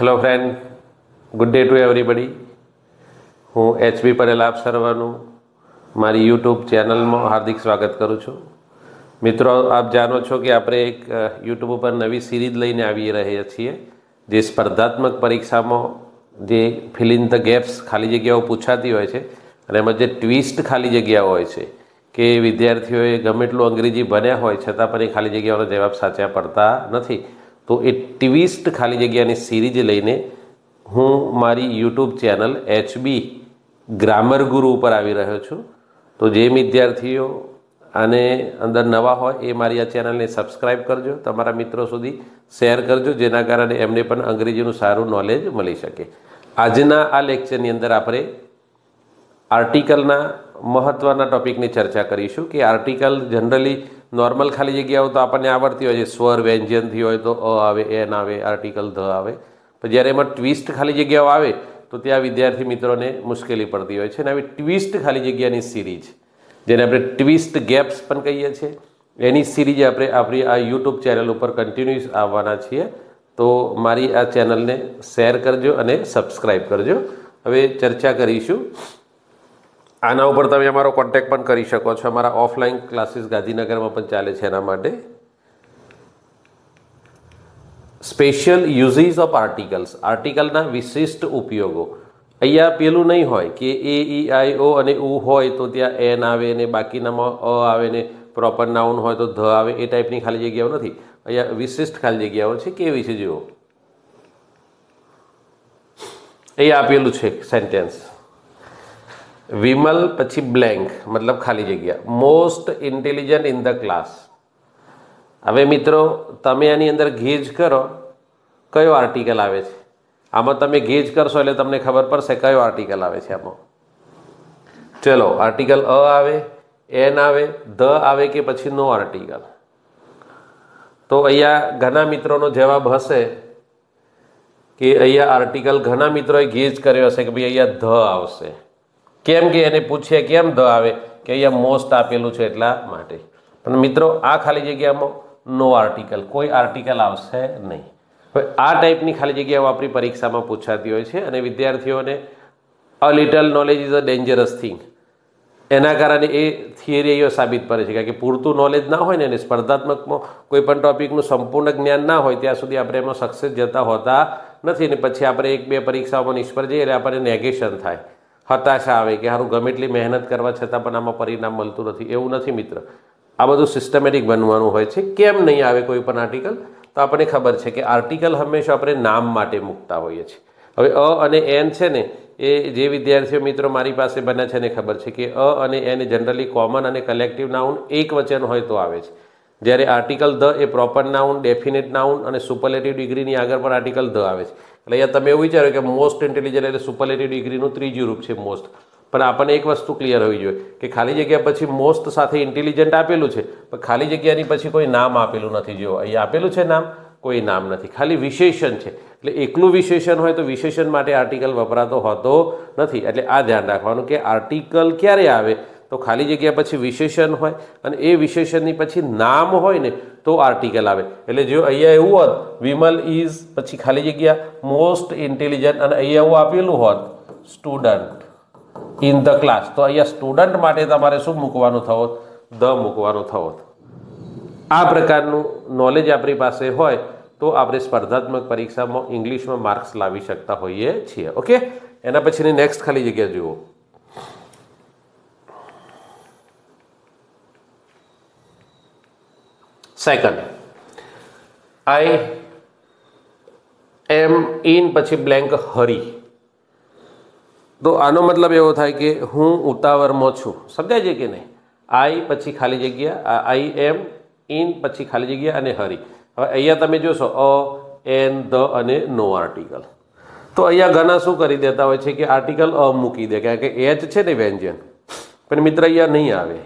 Hello friend, good day to everybody. હું HB Patel આપ સર્વનું મારી યુટ્યુબ ચેનલમાં હાર્દિક સ્વાગત કરું છું. મિત્રો, આપ જાણો છો કે આપણે એક યુટ્યુબ ઉપર નવી સિરીઝ લઈને આવી રહ્યા છીએ, જે સ્પર્ધાત્મક પરીક્ષામાં જે ફિલ ઇન ધ ગેપ્સ ખાલી જગ્યાઓ પૂછાતી હોય છે અને એમાં જે ટ્વિસ્ટ ખાલી જગ્યાઓ હોય છે કે વિદ્યાર્થીઓએ ગમે એટલું અંગ્રેજી ભણ્યા હોય છતાં પણ એ ખાલી જગ્યાઓનો જવાબ સાચા પડતા નથી. તો એ ટ્વિસ્ટ ખાલી જગ્યાની સિરીઝ લઈને હું મારી યુટ્યુબ ચેનલ એચબી ગ્રામર ગુરુ ઉપર આવી રહ્યો છું. તો જે વિદ્યાર્થીઓ આને અંદર નવા હોય એ મારી આ ચેનલને સબસ્ક્રાઈબ કરજો, તમારા મિત્રો સુધી શેર કરજો, જેના કારણે એમને પણ અંગ્રેજીનું સારું નોલેજ મળી શકે. આજના આ લેક્ચરની અંદર આપણે આર્ટિકલના મહત્ત્વના ટોપિકની ચર્ચા કરીશું કે આર્ટિકલ જનરલી નોર્મલ ખાલી જગ્યાઓ તો આપણને આવડતી હોય છે, સ્વર વ્યંજનથી હોય તો અ આવે, એન આવે, આર્ટિકલ ધ આવે. પણ જ્યારે એમાં ટ્વિસ્ટ ખાલી જગ્યાઓ આવે તો ત્યાં વિદ્યાર્થી મિત્રોને મુશ્કેલી પડતી હોય છે. અને આવી ટ્વિસ્ટ ખાલી જગ્યાની સિરીઝ, જેને આપણે ટ્વિસ્ટ ગેપ્સ પણ કહીએ છીએ, એની સિરીઝ આપણે આપણી આ યુટ્યુબ ચેનલ ઉપર કન્ટિન્યુઅસ આવવાના છીએ. તો મારી આ ચેનલને શેર કરજો અને સબસ્ક્રાઈબ કરજો. હવે ચર્ચા કરીશું. આના ઉપર તમે અમારો કોન્ટેક્ટ પણ કરી શકો છો. અમારા ઓફલાઈન ક્લાસીસ ગાંધીનગરમાં પણ ચાલે છે. એના માટે સ્પેશિયલ યુઝીસ ઓફ આર્ટિકલ્સ, આર્ટિકલના વિશિષ્ટ ઉપયોગો. અહીંયા પેલું નહીં હોય કે એ, ઈ, આઈ, ઓ અને ઉ હોય તો ત્યાં એન આવે ને બાકીનામાં અ આવે ને પ્રોપર નાઉન હોય તો ધ આવે. એ ટાઈપની ખાલી જગ્યાઓ નથી. અહીંયા વિશિષ્ટ ખાલી જગ્યાઓ છે. કેવી છે જુઓ, એ આપેલું છે સેન્ટેન્સ. વિમલ પછી બ્લેન્ક મતલબ ખાલી જગ્યા, most intelligent in the class. હવે મિત્રો, તમે આની અંદર ગેજ કરો કયો આર્ટિકલ આવે છે. આમાં તમે ગેજ કરશો એટલે તમને ખબર પડશે કયો આર્ટિકલ આવે છે આમાં. ચલો, આર્ટિકલ અ આવે, એન આવે, ધ આવે કે પછી નો આર્ટિકલ. તો અહીંયા ઘણા મિત્રોનો જવાબ હશે કે અહીંયા આર્ટિકલ, ઘણા મિત્રોએ ગેજ કર્યો હશે કે ભાઈ અહીંયા ધ આવશે. કેમ કે એને પૂછીએ કેમ ધ આવે, કે અહીંયા મોસ્ટ આપેલું છે એટલા માટે. પણ મિત્રો, આ ખાલી જગ્યામાં નો આર્ટિકલ, કોઈ આર્ટિકલ આવશે નહીં. હવે આ ટાઈપની ખાલી જગ્યાઓ આપણી પરીક્ષામાં પૂછાતી હોય છે અને વિદ્યાર્થીઓને a little knowledge is a dangerous thing, એના કારણે એ થિયરીઓ સાબિત કરે છે. કારણ કે પૂરતું નોલેજ ના હોય ને, અને સ્પર્ધાત્મકમાં કોઈ પણ ટોપિકનું સંપૂર્ણ જ્ઞાન ના હોય ત્યાં સુધી આપણે એમાં સક્સેસ જતા હોતા નથી. ને પછી આપણે એક બે પરીક્ષાઓમાં નિષ્ફળ જઈએ એટલે આપણને નેગેશન થાય, હતાશા આવે કે સારું ગમે એટલી મહેનત કરવા છતાં પણ આમાં પરિણામ મળતું નથી. એવું નથી મિત્ર, આ બધું સિસ્ટમેટિક બનવાનું હોય છે. કેમ નહીં આવે કોઈ પણ આર્ટિકલ, તો આપણને ખબર છે કે આર્ટિકલ હંમેશા આપણે નામ માટે મૂકતા હોઈએ છીએ. હવે અ અને એન છે ને, એ જે વિદ્યાર્થીઓ મિત્રો મારી પાસે બન્યા છે એને ખબર છે કે અ અને એન જનરલી કોમન અને કલેક્ટિવ નાઉન એક વચન હોય તો આવે છે. જ્યારે article the a proper noun, definite noun અને સુપરલેટિવ ડિગ્રીની આગળ પણ આર્ટિકલ ધ આવે છે. એટલે અહીંયા તમે એવું વિચારો કે મોસ્ટ ઇન્ટેલિજન્ટ એટલે સુપરલેટિવ ડિગ્રીનું ત્રીજું રૂપ છે મોસ્ટ. પણ આપણને એક વસ્તુ ક્લિયર હોવી જોઈએ કે ખાલી જગ્યા પછી મોસ્ટ સાથે ઇન્ટેલિજન્ટ આપેલું છે, પણ ખાલી જગ્યાની પછી કોઈ નામ આપેલું નથી. જો અહીંયા આપેલું છે નામ, કોઈ નામ નથી, ખાલી વિશેષણ છે. એટલે એકલું વિશેષણ હોય તો વિશેષણ માટે આર્ટિકલ વપરાતો હોતો નથી. એટલે આ ધ્યાન રાખવાનું કે આર્ટિકલ ક્યારે આવે તો ખાલી જગ્યા પછી વિશેષણ હોય અને એ વિશેષણની પછી નામ હોય ને તો આર્ટિકલ આવે. એટલે જો અહીંયા એવું હોત વિમલ ઇઝ પછી ખાલી જગ્યા મોસ્ટ ઇન્ટેલિજન્ટ અને અહીંયા એવું આપેલું હોત સ્ટુડન્ટ ઇન ધ ક્લાસ, તો અહીંયા સ્ટુડન્ટ માટે તમારે શું મૂકવાનું થવું? ધ મૂકવાનું થવું. આ પ્રકારનું નોલેજ આપણી પાસે હોય તો આપણે સ્પર્ધાત્મક પરીક્ષામાં ઇંગ્લિશમાં માર્ક્સ લાવી શકતા હોઈએ છીએ. ઓકે, એના પછીની નેક્સ્ટ ખાલી જગ્યા જુઓ. સેકન્ડ, આઈ એમ ઇન પછી બ્લેન્ક હરી. તો આનો મતલબ એવો થાય કે હું ઉતાવળમાં છું. સમજાય છે કે નહીં? આઈ પછી ખાલી જગ્યા, આઈ એમ ઇન પછી ખાલી જગ્યા અને હરી. હવે અહીંયા તમે જોશો અ, એન, ધ અને નો આર્ટિકલ. તો અહીંયા ઘણા શું કરી દેતા હોય છે કે આર્ટિકલ અ મૂકી દે, કારણ કે એચ છે ને વ્યંજન. પણ મિત્ર અહીંયા નહીં આવે,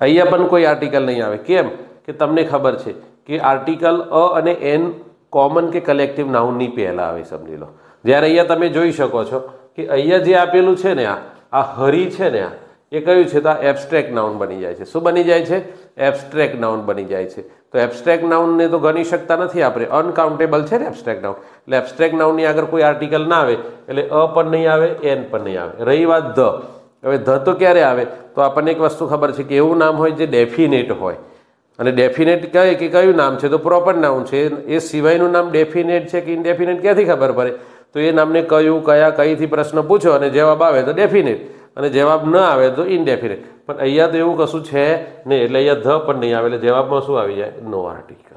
અહીંયા પણ કોઈ આર્ટિકલ નહીં આવે. કેમ કે તમને ખબર છે કે આર્ટિકલ અ અને એન કોમન કે કલેક્ટિવ નાઉનની પહેલાં આવે, સમજી લો. જ્યારે અહીંયા તમે જોઈ શકો છો કે અહીંયા જે આપેલું છે ને, આ હરી છે ને, એ કયું છે? તો આ એબ્સ્ટ્રેક્ટ નાઉન બની જાય છે. શું બની જાય છે? એબ્સ્ટ્રેક્ટ નાઉન બની જાય છે. તો એબ્સ્ટ્રેક્ટ નાઉનને તો ગણી શકતા નથી આપણે, અનકાઉન્ટેબલ છે ને એબ્સ્ટ્રેક્ટ નાઉન. એટલે એબ્સ્ટ્રેક્ટ નાઉનની આગળ કોઈ આર્ટિકલ ના આવે એટલે અ પણ નહીં આવે, એન પણ નહીં આવે. રહી વાત ધ. હવે ધ તો ક્યારે આવે? તો આપણને એક વસ્તુ ખબર છે કે એવું નામ હોય જે ડેફિનેટ હોય. અને ડેફિનેટ કહે કે કયું નામ છે? તો પ્રોપર નાઉન છે. એ સિવાયનું નામ ડેફિનેટ છે કે ઇનડેફિનેટ ક્યાંથી ખબર પડે? તો એ નામને કયું, કયા, કઈથી પ્રશ્ન પૂછો અને જવાબ આવે તો ડેફિનેટ, અને જવાબ ન આવે તો ઇનડેફિનેટ. પણ અહીંયા તો એવું કશું છે નહીં, એટલે અહીંયા ધ પણ નહીં આવે, એટલે જવાબમાં શું આવી જાય? નો આર્ટિકલ.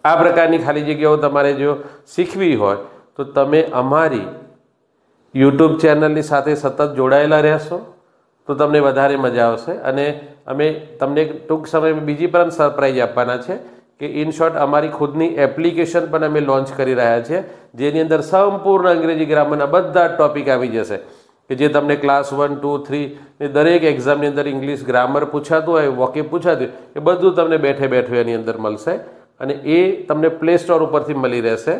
આ પ્રકારની ખાલી જગ્યાઓ તમારે જો શીખવી હોય તો તમે અમારી યુટ્યુબ ચેનલની સાથે સતત જોડાયેલા રહેશો તો તમને વધારે મજા આવશે. અને અમે તમને ટૂંક સમયમાં બીજી પણ સરપ્રાઈઝ આપવાના છે કે ઇન શોર્ટ અમારી ખુદની એપ્લિકેશન પણ અમે લોન્ચ કરી રહ્યા છીએ, જેની અંદર સંપૂર્ણ અંગ્રેજી ગ્રામરના બધા જ ટોપિક આવી જશે કે જે તમને ક્લાસ 1, 2, 3 ની દરેક એક્ઝામની અંદર ઇંગ્લિશ ગ્રામર પૂછાતું હોય, વોકેબ પૂછાતું હોય, એ બધું તમને બેઠે બેઠું એની અંદર મળશે. અને એ તમને પ્લે સ્ટોર ઉપરથી મળી રહેશે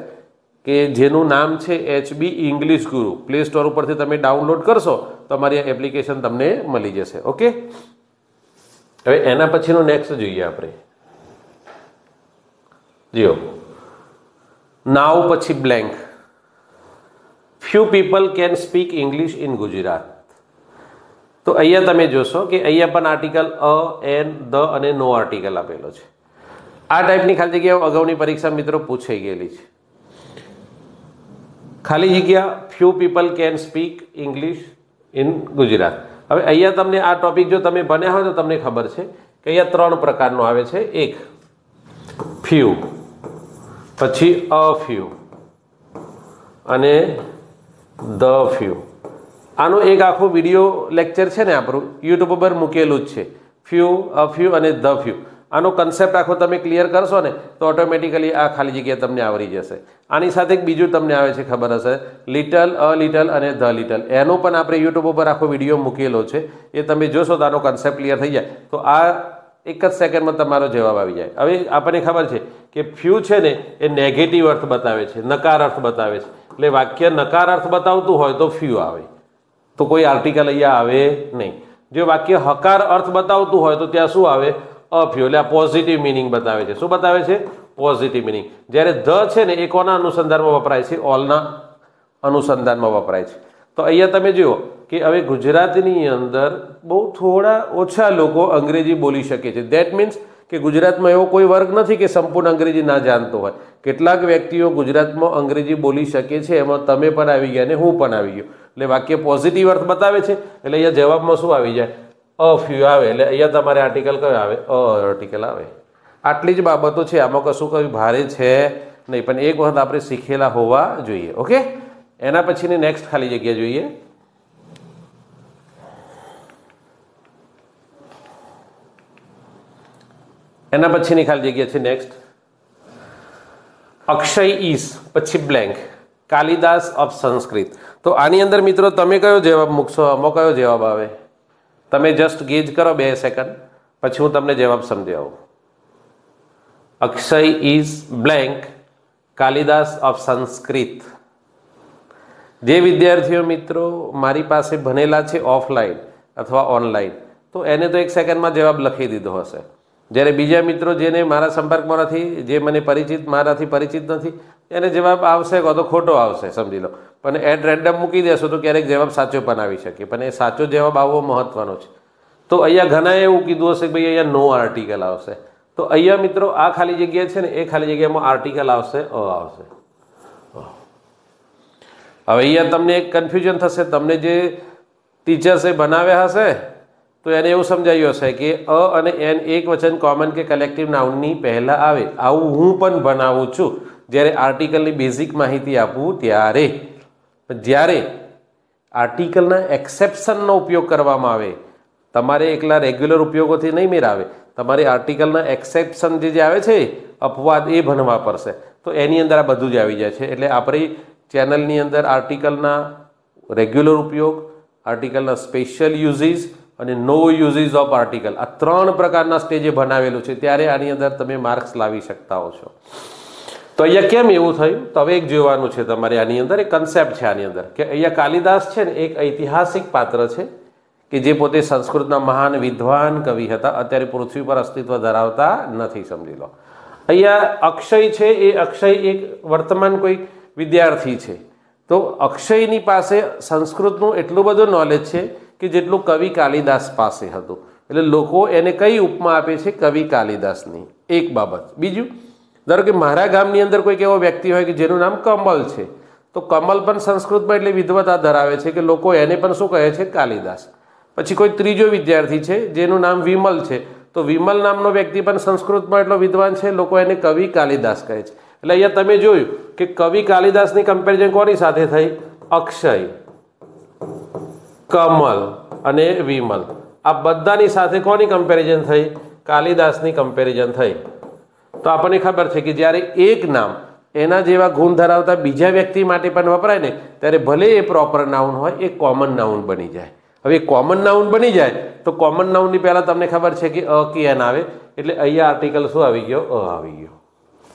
કે જેનું નામ છે HB ઇંગ્લિશ ગુરુ. પ્લે સ્ટોર ઉપરથી તમે ડાઉનલોડ કરશો તો અમારી એપ્લિકેશન તમને મળી જશે. ઓકે, હવે એના પછીનું નેક્સ્ટ જોઈએ આપણે. જીઓ, નાવ પછી blank. Few people can speak English in Gujarat. તો અહીંયા તમે જોશો કે અહીંયા પણ આર્ટિકલ અ, એન, ધ અને નો આર્ટિકલ આપેલો છે. આ ટાઈપની ખાલી જગ્યાઓ અગાઉની પરીક્ષા મિત્રો પૂછાઈ ગયેલી છે. ખાલી જગ્યા few people can speak English in Gujarat. હવે અહીંયા તમને આ ટોપિક જો તમે ભણ્યા હોય તો તમને ખબર છે કે અહીંયા 3 પ્રકારનો આવે છે. એક ફ્યુ, પછી અ ફ્યુ અને ધ ફ્યુ. આનો એક આખો વિડીયો લેક્ચર છે ને આપણું યુટ્યુબ ઉપર મૂકેલું જ છે, ફ્યુ, અ ફ્યુ અને ધ ફ્યુ. આનો કન્સેપ્ટ આખો તમે ક્લિયર કરશો ને તો ઓટોમેટિકલી આ ખાલી જગ્યા તમને આવડી જશે. આની સાથે એક બીજું તમને આવે છે, ખબર હશે, લિટલ, અ લિટલ અને ધ લિટલ. એનો પણ આપણે યુટ્યુબ ઉપર આખો વિડીયો મૂકેલો છે, એ તમે જોશો તો આનો કન્સેપ્ટ ક્લિયર થઈ જાય. તો આ એક જ સેકન્ડમાં તમારો જવાબ આવી જાય. હવે આપણને ખબર છે કે ફ્યુ છે ને એ નેગેટિવ અર્થ બતાવે છે, નકાર અર્થ બતાવે છે. એટલે વાક્ય નકાર અર્થ બતાવતું હોય તો ફ્યુ આવે, તો કોઈ આર્ટિકલ અહીંયા આવે નહીં. જો વાક્ય હકાર અર્થ બતાવતું હોય તો ત્યાં શું આવે? A few. એટલે આ પોઝિટિવ મિનિંગ બતાવે છે. શું બતાવે છે? Positive meaning. જ્યારે ધ છે ને એ કોના અનુસંધાનમાં વપરાય છે? ઓલના અનુસંધાનમાં વપરાય છે. તો અહીંયા તમે જુઓ કે હવે ગુજરાતની અંદર બહુ થોડા ઓછા લોકો અંગ્રેજી બોલી શકે છે. દેટ મીન્સ કે ગુજરાતમાં એવો કોઈ વર્ગ નથી કે સંપૂર્ણ અંગ્રેજી ના જાણતો હોય. કેટલાક વ્યક્તિઓ ગુજરાતમાં અંગ્રેજી બોલી શકે છે, એમાં તમે પણ આવી ગયા અને હું પણ આવી ગયો. એટલે વાક્ય પોઝિટિવ અર્થ બતાવે છે, એટલે અહીંયા જવાબમાં શું આવી જાય? અ ફ્યુ આવે. એટલે અહીંયા તમારે આર્ટિકલ કયો આવે? અ આર્ટિકલ આવે. આટલી જ બાબતો છે, આમાં કશું કયું ભારે છે નહીં, પણ એક વખત આપણે શીખેલા હોવા જોઈએ. ઓકે, એના પછીની નેક્સ્ટ ખાલી જગ્યા જોઈએ. એના પછીની ખાલી જગ્યા છે નેક્સ્ટ અક્ષય ઈસ પછી બ્લેન્ક. કાલિદાસ ઓફ સંસ્કૃત. તો આની અંદર મિત્રો તમે કયો જવાબ મૂકશો? આમાં કયો જવાબ આવે? તમે જસ્ટ ગેજ કરો 2 સેકન્ડ, પછી હું તમને જવાબ સમજાવું. Akshay is blank Kalidas of Sanskrit. જે વિદ્યાર્થીઓ મિત્રો મારી પાસે ભણેલા છે ઓફલાઈન અથવા ઓનલાઈન, તો એને તો 1 સેકન્ડમાં જવાબ લખી દીધો હશે. જ્યારે બીજા મિત્રો જેને મારા સંપર્કમાં નથી, જે મને મારાથી પરિચિત નથી, એને જવાબ આવશે કાં તો ખોટો આવશે, સમજી લો. પણ એટ રેન્ડમ મૂકી દેશો તો ક્યારેક જવાબ સાચો પણ આવી શકે, પણ એ સાચો જવાબ આવવો મહત્વનો છે. તો અહીંયા ઘણા એવું કીધું હશે કે ભાઈ અહીંયા નો આર્ટિકલ આવશે. તો અહીંયા મિત્રો આ ખાલી જગ્યા છે ને એ ખાલી જગ્યામાં આર્ટિકલ આવશે, અ આવશે. હવે અહીંયા તમને એક કન્ફ્યુઝન થશે. તમને જે ટીચર્સે બનાવ્યા હશે તો એને એવું સમજાયું હશે કે અ અને એન એક વચન કોમન કે કલેક્ટિવ નાઉનની પહેલા આવે. આવું હું પણ બનાવું છું જ્યારે આર્ટિકલની બેઝિક માહિતી આપું ત્યારે. જ્યારે આર્ટિકલના એક્સેપ્શનનો ઉપયોગ કરવામાં આવે, તમારે એકલા રેગ્યુલર ઉપયોગોથી નહીં મેળવે, તમારે આર્ટિકલના એક્સેપ્શન જે આવે છે અપવાદ એ ભણવા પડશે. તો એની અંદર આ બધું જ આવી જાય છે. એટલે આપણી ચેનલની અંદર આર્ટિકલના રેગ્યુલર ઉપયોગ, આર્ટિકલના સ્પેશિયલ યુઝીસ અને નો યુઝીસ ઓફ આર્ટિકલ, આ 3 પ્રકારના સ્ટેજે બનાવેલું છે. ત્યારે આની અંદર તમે માર્ક્સ લાવી શકતા હો છો. તો અહીંયા કેમ એવું થયું? તો હવે એક જોવાનું છે તમારે. આની અંદર એક કન્સેપ્ટ છે આની અંદર કે અહીંયા કાલિદાસ છે ને એક ઐતિહાસિક પાત્ર છે કે જે પોતે સંસ્કૃતના મહાન વિદ્વાન કવિ હતા, અત્યારે પૃથ્વી પર અસ્તિત્વ ધરાવતા નથી. સમજી લો. અહીંયા અક્ષય છે, એ અક્ષય એક વર્તમાન કોઈ વિદ્યાર્થી છે. તો અક્ષયની પાસે સંસ્કૃતનું એટલું બધું નોલેજ છે કે જેટલું કવિ કાલિદાસ પાસે હતું. એટલે લોકો એને કઈ ઉપમા આપે છે? કવિ કાલિદાસની. એક બાબત. બીજું, ધારો કે મારા ગામની અંદર કોઈક એવો વ્યક્તિ હોય કે જેનું નામ કમલ છે, તો કમલ પણ સંસ્કૃતમાં એટલી વિદ્વતા ધરાવે છે કે લોકો એને પણ શું કહે છે? કાલિદાસ. પછી કોઈ ત્રીજો વિદ્યાર્થી છે જેનું નામ વિમલ છે, તો વિમલ નામનો વ્યક્તિ પણ સંસ્કૃતમાં એટલો વિદ્વાન છે, લોકો એને કવિ કાલિદાસ કહે છે. એટલે અહીંયા તમે જોયું કે કવિ કાલિદાસની કમ્પેરિઝન કોની સાથે થઈ? અક્ષય, કમલ અને વિમલ. આ બધાની સાથે કોની કમ્પેરિઝન થઈ? કાલિદાસની કમ્પેરિઝન થઈ. તો આપણને ખબર છે કે જ્યારે એક નામ એના જેવા ગુણ ધરાવતા બીજા વ્યક્તિ માટે પણ વપરાય ને, ત્યારે ભલે એ પ્રોપર નાઉન હોય, એ કોમન નાઉન બની જાય. હવે કોમન નાઉન બની જાય તો કોમન નાઉનની પહેલાં તમને ખબર છે કે અ કે એન આવે, એટલે અહીંયા આર્ટિકલ શું આવી ગયો? અ આવી ગયો.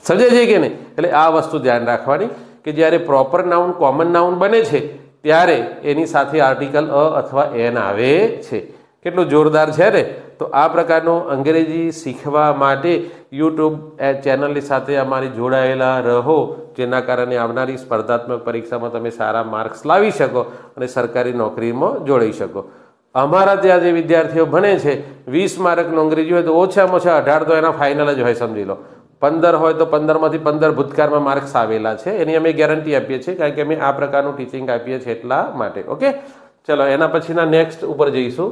સમજે છે કે નહીં? એટલે આ વસ્તુ ધ્યાન રાખવાની કે જ્યારે પ્રોપર નાઉન કોમન નાઉન બને છે ત્યારે એની સાથે આર્ટિકલ અ અથવા એન આવે છે. કેટલું જોરદાર છે ને? તો આ પ્રકારનું અંગ્રેજી શીખવા માટે યુટ્યુબ ચેનલની સાથે અમારી જોડાયેલા રહો, જેના કારણે આવનારી સ્પર્ધાત્મક પરીક્ષામાં તમે સારા માર્ક્સ લાવી શકો અને સરકારી નોકરીમાં જોડાઈ શકો. અમારા ત્યાં જે વિદ્યાર્થીઓ ભણે છે 20 માર્કનું અંગ્રેજી હોય તો ઓછામાં ઓછા 18 તો એના ફાઇનલ જ હોય. સમજી લો 15 હોય તો 15માંથી 15 ભૂતકાળમાં માર્ક્સ આવેલા છે. એની અમે ગેરંટી આપીએ છીએ, કારણ કે અમે આ પ્રકારનું ટીચિંગ આપીએ છીએ એટલા માટે. ઓકે, ચલો એના પછીના નેક્સ્ટ ઉપર જઈશું.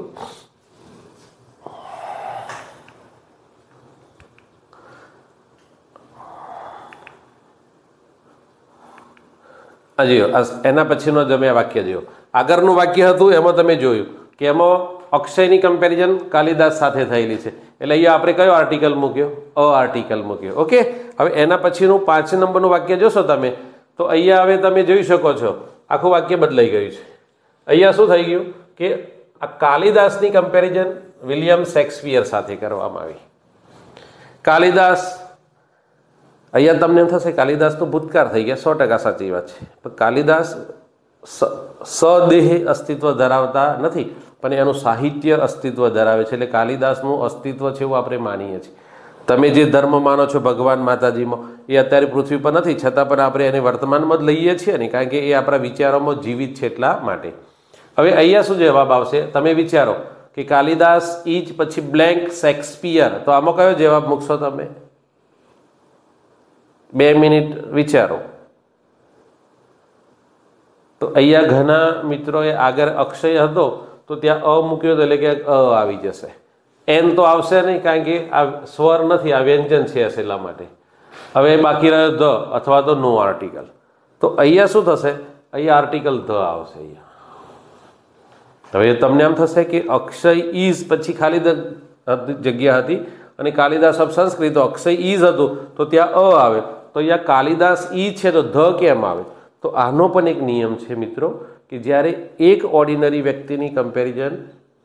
એના પછીનો તમે વાક્ય જોયો. આગળનું વાક્ય હતું એમાં તમે જોયું કે એમાં અક્ષયની કમ્પેરિઝન કાલિદાસ સાથે થયેલી છે, એટલે અહીંયા આપણે કયો આર્ટિકલ મૂક્યો? અ આર્ટિકલ મૂક્યો. ઓકે, હવે એના પછીનું 5 નંબરનું વાક્ય જોશો તમે તો અહીંયા હવે તમે જોઈ શકો છો આખું વાક્ય બદલાઈ ગયું છે. અહીંયા શું થઈ ગયું કે આ કાલિદાસની કમ્પેરિઝન વિલિયમ શેક્સપિયર સાથે કરવામાં આવી. કાલિદાસ, અહીંયા તમને એમ થશે કાલિદાસનું ભૂતકાળ થઈ ગયા, 100% સાચી વાત છે. પણ કાલિદાસ સદેહ અસ્તિત્વ ધરાવતા નથી, પણ એનું સાહિત્ય અસ્તિત્વ ધરાવે છે. એટલે કાલિદાસનું અસ્તિત્વ છે એવું આપણે માનીએ છીએ. તમે જે ધર્મ માનો છો ભગવાન માતાજીમાં, એ અત્યારે પૃથ્વી પર નથી, છતાં પણ આપણે એને વર્તમાનમાં જ લઈએ છીએ ને, કારણ કે એ આપણા વિચારોમાં જીવિત છે એટલા માટે. હવે અહીંયા શું જવાબ આવશે? તમે વિચારો કે કાલિદાસ ઇજ પછી બ્લેન્ક શેક્સપિયર, તો આમાં કયો જવાબ મૂકશો તમે? 2 મિનિટ વિચારો. તો અહીંયા ઘણા મિત્રોએ આગળ અક્ષય હતો તો ત્યાં અ મૂક્યો, એટલે કે અ આવી જશે. એન તો આવશે નહીં, કારણ કે આ સ્વર નથી, આ વ્યંજન છે એટલા માટે. હવે બાકી રહ્યો ધ અથવા તો નો આર્ટિકલ. તો અહીંયા શું થશે? અહીંયા આર્ટિકલ ધ આવશે. અહીંયા હવે તમને એમ થશે કે અક્ષય ઇઝ પછી ખાલી જગ્યા હતી અને કાલિદાસ ઓફ સંસ્કૃત, તો અક્ષય ઇઝ હતું તો ત્યાં અ આવે. તો અહીંયા કાલિદાસ ઈ છે તો ધ કેમ આવે? તો આનો પણ એક નિયમ છે મિત્રો કે જ્યારે એક ઓર્ડિનરી વ્યક્તિની કમ્પેરિઝન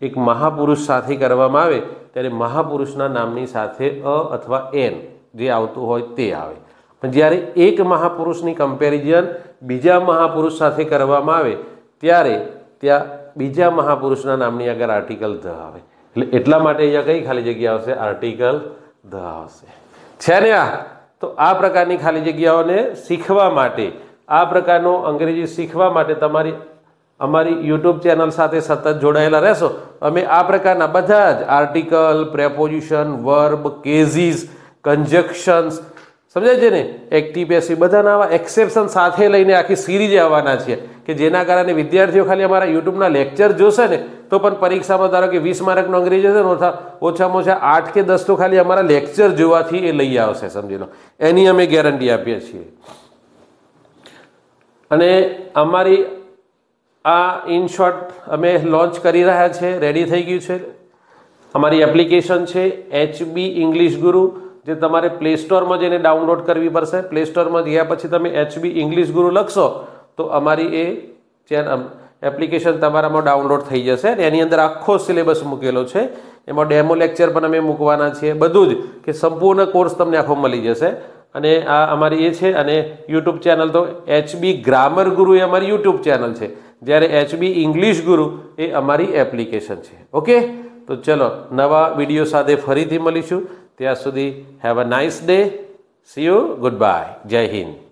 એક મહાપુરુષ સાથે કરવામાં આવે ત્યારે મહાપુરુષના નામની સાથે અ અથવા એન જે આવતું હોય તે આવે. પણ જ્યારે એક મહાપુરુષની કમ્પેરિઝન બીજા મહાપુરુષ સાથે કરવામાં આવે ત્યારે ત્યાં બીજા મહાપુરુષના નામની આગળ આર્ટિકલ ધ આવે. એટલે એટલા માટે અહીંયા કઈ ખાલી જગ્યા આવશે? આર્ટિકલ ધ આવશે. છે ને? તો આ પ્રકારની ખાલી જગ્યાઓને શીખવા માટે, આ પ્રકારનું અંગ્રેજી શીખવા માટે તમારી અમારી યુટ્યુબ ચેનલ સાથે સતત જોડાયેલા રહેશો. અમે આ પ્રકારના બધા જ આર્ટિકલ, પ્રેપોઝિશન, વર્બ, કેઝીસ, કન્જક્શન્સ, સમજાય છે ને, એક્ટિવ પેસિવ, બધાના આવા એક્સેપ્શન સાથે લઈને આખી સિરીઝ આવવાના છે કે જેના કારણે વિદ્યાર્થીઓ ખાલી અમારા યુટ્યુબના લેક્ચર જોશે ને તો પણ પરીક્ષામાં ધારો કે 20 માર્કનું અંગ્રેજી છે ને ઓછામાં ઓછા 8 કે 10 તો ખાલી અમારા લેક્ચર જોવાથી એ લઈ આવશે. સમજી લો, એની અમે ગેરંટી આપીએ છીએ. અને અમારી આ ઇન શોર્ટ અમે લોન્ચ કરી રહ્યા છે, રેડી થઈ ગયું છે. અમારી એપ્લિકેશન છે HB ઇંગ્લિશ ગુરુ, જે તમારે પ્લે સ્ટોરમાં જઈને ડાઉનલોડ કરવી પડશે. પ્લે સ્ટોરમાં ગયા પછી તમે HB ઇંગ્લિશ ગુરુ લખશો તો અમારી એ ચેનલ એપ્લિકેશન તમારામાં ડાઉનલોડ થઈ જશે. એની અંદર આખો સિલેબસ મૂકેલો છે, એમાં ડેમો લેક્ચર પણ અમે મૂકવાના છીએ, બધું જ કે સંપૂર્ણ કોર્સ તમને આખો મળી જશે. અને આ અમારી એ છે. અને યુટ્યુબ ચેનલ તો HB ગ્રામર ગુરુ એ અમારી યુટ્યુબ ચેનલ છે, જ્યારે HB ઇંગ્લિશ ગુરુ એ અમારી એપ્લિકેશન છે. ઓકે, તો ચલો નવા વિડીયો સાથે ફરીથી મળીશું. ત્યાં સુધી have a nice day. C you. Good bye. જય હિન્દ.